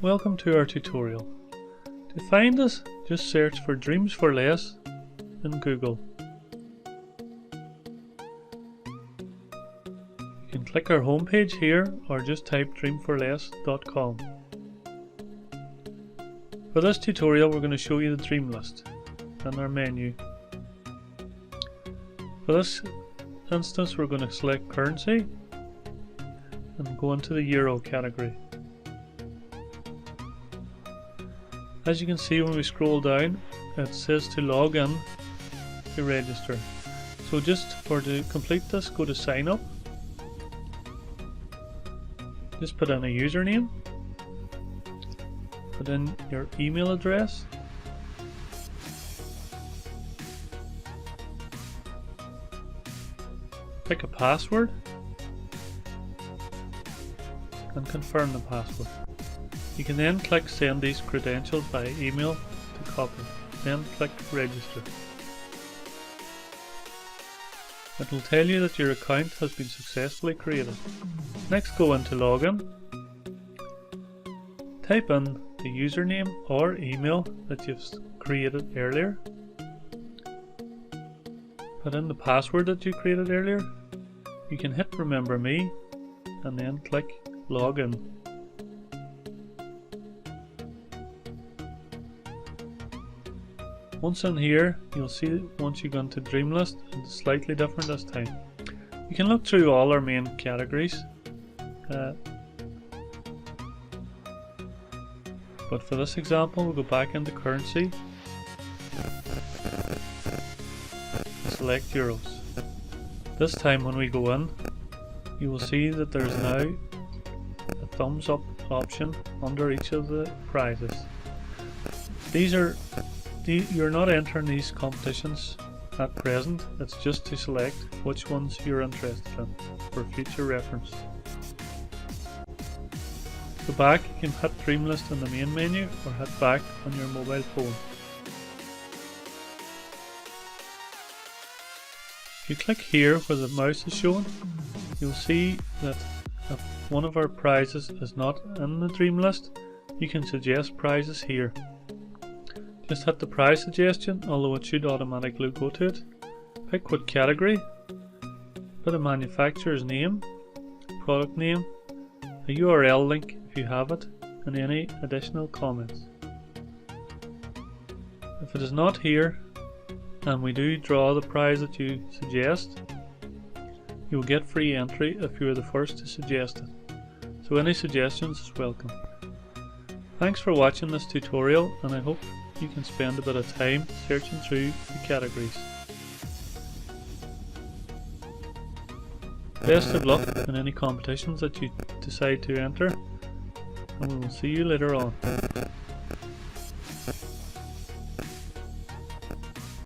welcome to our tutorial. To find us, just search for Dreams for Less in Google. You can click our homepage here or just type dreamforless.com. For this tutorial we're going to show you the Dreamlist and our menu. For this instance we're going to select currency and go into the Euro category. As you can see, when we scroll down, it says to log in to register. So just to complete this, go to sign up. Just put in a username, put in your email address, pick a password and confirm the password. You can then click send these credentials by email to copy, then click register. It will tell you that your account has been successfully created. Next, go into login. Type in the username or email that you've created earlier. Put in the password that you created earlier. You can hit remember me and then click login. Once in here, you'll see once you go into Dreamlist, it's slightly different this time. You can look through all our main categories, but for this example we'll go back into currency, select euros. This time when we go in, you will see that there's now a thumbs up option under each of the prizes. You're not entering these competitions at present, it's just to select which ones you're interested in for future reference. Go back, you can hit Dreamlist in the main menu or hit back on your mobile phone. If you click here where the mouse is shown, you'll see that if one of our prizes is not in the Dreamlist, you can suggest prizes here. Just hit the prize suggestion, although it should automatically go to it. Pick what category, put a manufacturer's name, product name, a URL link if you have it, and any additional comments. If it is not here, and we do draw the prize that you suggest, you will get free entry if you are the first to suggest it. So any suggestions is welcome. Thanks for watching this tutorial, and I hope you can spend a bit of time searching through the categories. Best of luck in any competitions that you decide to enter, and we will see you later on.